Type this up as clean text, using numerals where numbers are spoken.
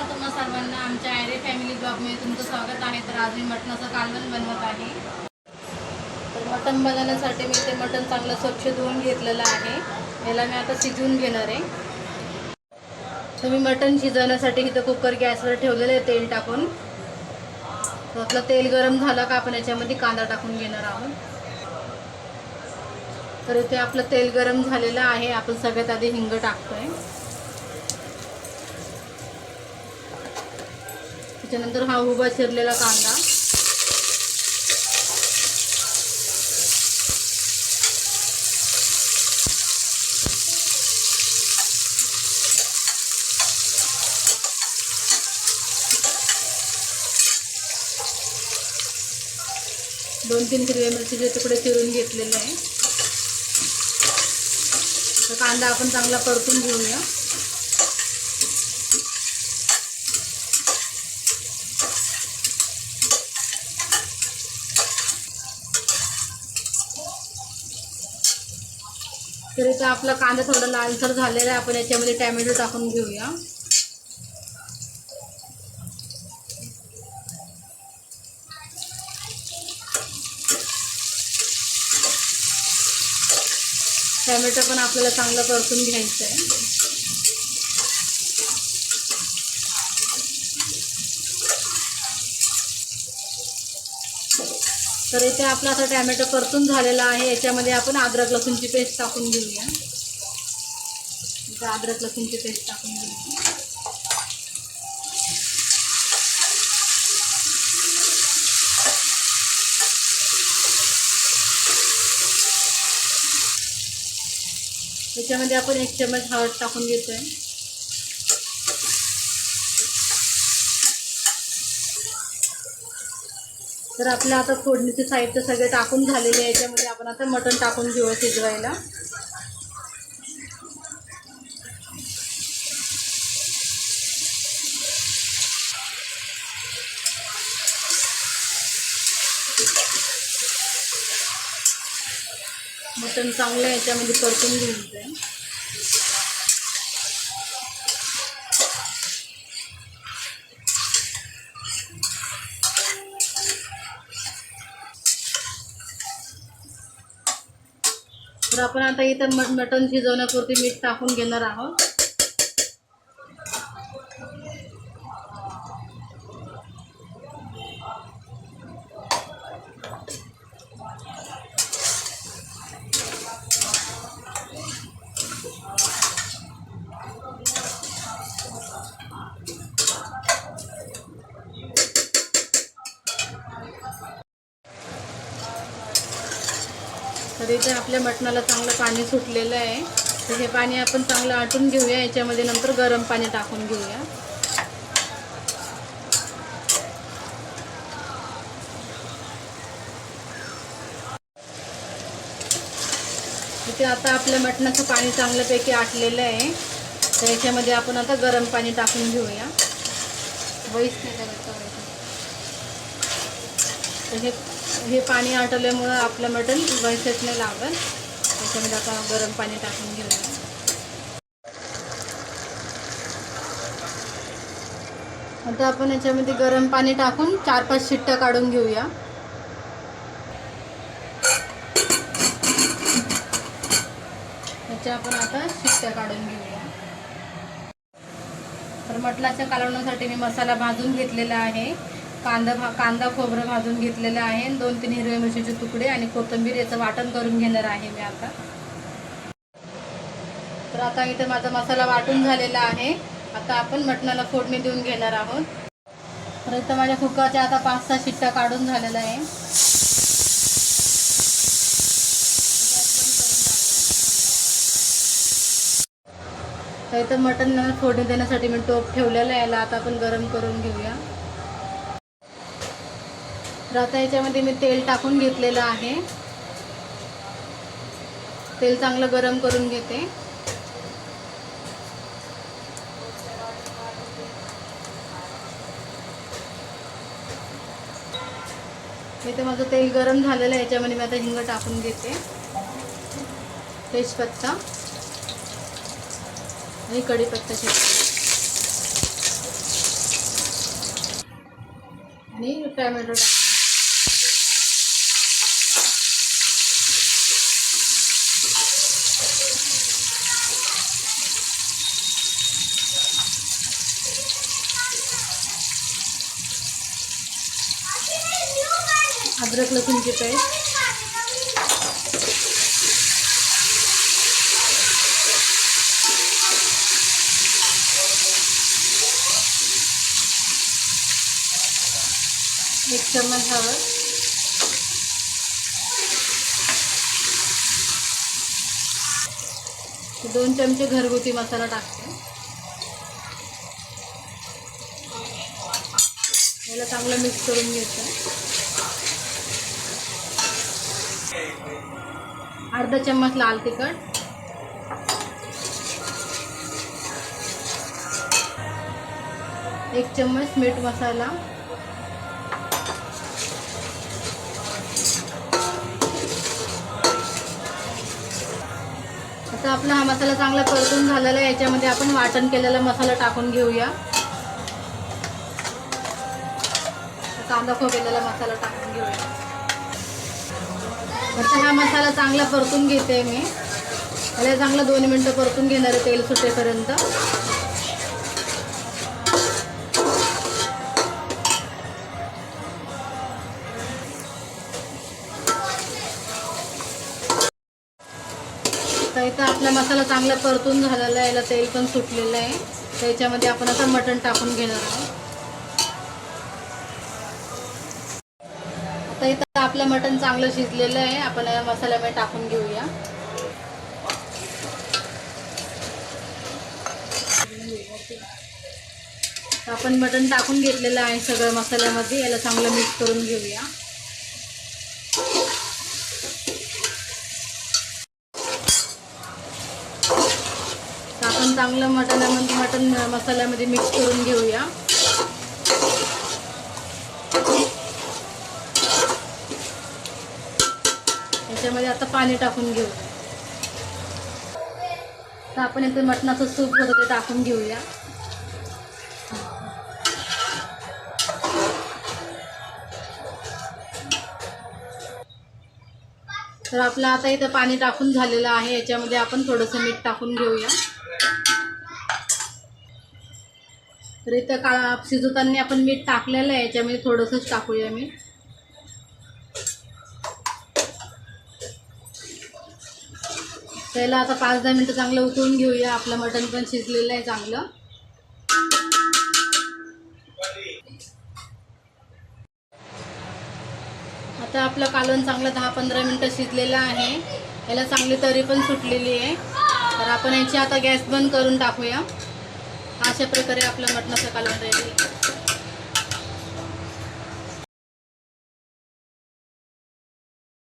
नमस्कार तुम्हा सर्वांना आमच्या आयरे फॅमिली ब्लॉगमध्ये तुमचं स्वागत आहे। तर आज मी मटणाचं कालवण बनवत आहे। तर मटण बनवण्यासाठी मी ते मटण चांगलं स्वच्छ धुवून घेतलेलं आहे। याला मी आता शिजवून घेणार आहे। तर मी मटण शिजवण्यासाठी इथं कुकर गॅसवर ठेवलेलं आहे तेल टाकून। तर आपलं तेल गरम झालं का आपण याच्यामध्ये कांदा टाकून घेणार आहोत। तर इथे आपलं तेल गरम झालेलं आहे। आपण सगळ्यात आधी हिंग टाकतोय, त्याच्यानंतर हा उभा चिरलेला कांदा, दोन तीन हिरव्या मिरचीचे तुकडे चिरून घेतलेले आहे। तर कांदा आपण चांगला परतून घेऊया। तर इथं आपला कांदा थोडा लालसर झालेला आहे। आपण याच्यामध्ये टोमॅटो टाकून घेऊया। टोमॅटो पण आपल्याला चांगलं परतून घ्यायचं आहे। तर इथे आपला आता टोमॅटो परतून झालेला आहे। याच्यामध्ये आपण अद्रक लसूणची पेस्ट टाकून घेऊया। अद्रक लसूणची पेस्ट टाकून घेऊया। त्याच्यामध्ये आपण 1 चमच हळद टाकून घेतोय। तर आपलं आता फोडणीचे साहित्य सगळे टाकून झालेले आहे। याच्यामध्ये आपण आता मटण टाकून घेऊया शिजवायला। मटण चांगलं याच्यामध्ये परतून घ्यायचं आहे। तर आपण आता इथं मटण शिजवण्यापुरती मीठ टाकून घेणार आहोत। तर इथे आपल्या मटणाला चांगलं पाणी सुटलेलं आहे। तर हे पाणी आपण चांगलं आटून घेऊया। याच्यामध्ये नंतर गरम पाणी टाकून घेऊया। इथे आता आपल्या मटणाचं पाणी चांगल्यापैकी आटलेलं आहे। तर याच्यामध्ये आपण आता गरम पाणी टाकून घेऊया। तर हे पाणी आटवल्यामुळं आपलं मटण वैसच नाही लागत। त्याच्यामध्ये आता गरम पाणी टाकून घेऊया। आता आपण याच्यामध्ये गरम पाणी टाकून 4-5 शिट्ट्या काढून घेऊया। याच्या आपण आता शिट्ट्या काढून घेऊया। तर मटणाच्या कालवण्यासाठी मी मसाला भाजून घेतलेला आहे। कांदा खोबरं भाजून घेतलेलं आहे। 2-3 हिरव्या मिरचीचे तुकडे आणि कोथिंबीर याचं वाटण करून घेणार आहे मी आता। तर आता इथे माझा मसाला वाटून झालेला आहे। आता आपण मटणाला फोडणी देऊन घेणार आहोत। तर इथं माझ्या कुकरच्या आता 5-6 शिट्ट्या काढून झालेल्या आहे। तर इथं मटण फोडणी देण्यासाठी मी टोप ठेवलेला आहे। याला आता आपण गरम करून घेऊया। तर आता याच्यामध्ये मी तेल टाकून घेतलेलं आहे। तेल चांगलं गरम करून घेते। इथे माझं तेल गरम झालेलं आहे। याच्यामध्ये मी आता हिंग टाकून घेते, तेजपत्ता आणि कढीपत्ता. टॅमॅटो टाक. अद्रक लसूणची पेस्ट, एक चम्मच हळद, दोन चमचे घरगुती मसाला टाकते. याला चांगलं मिक्स करून घ्यायचं. अर्धा चम्मच लाल तिखट, एक चम्मच मीठ मसाला, आता आपला हा मसाला चांगला परतून झालेला आहे. याच्यामध्ये आपण वाटण केलेला मसाला टाकून घेऊया. कांदा खोबरेला मसाला टाकून घेऊया. आता हा मसाला चांगला परतून घेते मी. याला चांगलं 2 मिनटं परतून घेणार आहे तेल सुटेपर्यंत. तर इथं आपला मसाला चांगला परतून झालेला आहे. याला तेल पण सुटलेलं आहे. त्याच्यामध्ये आपण आता मटण टाकून घेणार आहोत. आता इथं आपलं मटण चांगलं शिजलेलं आहे. आपण या मसाल्यामध्ये टाकून घेऊया. आपण मटण टाकून घेतलेलं आहे सगळं मसाल्यामध्ये. याला चांगलं मिक्स करून घेऊया. आपण चांगलं मटण मसाल्यामध्ये मिक्स करून घेऊया. याच्यामध्ये आता पाणी टाकून घेऊ. तर आपण इथे मटणाचं सूप होतं ते टाकून घेऊया. तर आपलं आता इथं पाणी टाकून झालेलं आहे. याच्यामध्ये आपण थोडंसं मीठ टाकून घेऊया. तर इथं शिजवताना आपण मीठ टाकलेलं आहे. याच्यामध्ये थोडंसंच टाकूया मीठ. त्याला आता 5-10 मिनटं चांगलं उकळून घेऊया. आपलं मटण पण शिजलेलं आहे चांगलं. आता आपलं कालवण चांगलं 10-15 मिनटं शिजलेलं आहे. याला चांगली तरी पण सुटलेली आहे. तर आपण याची आता गॅस बंद करून टाकूया. अशा प्रकारे आपलं मटणाचं कालवण रेडी.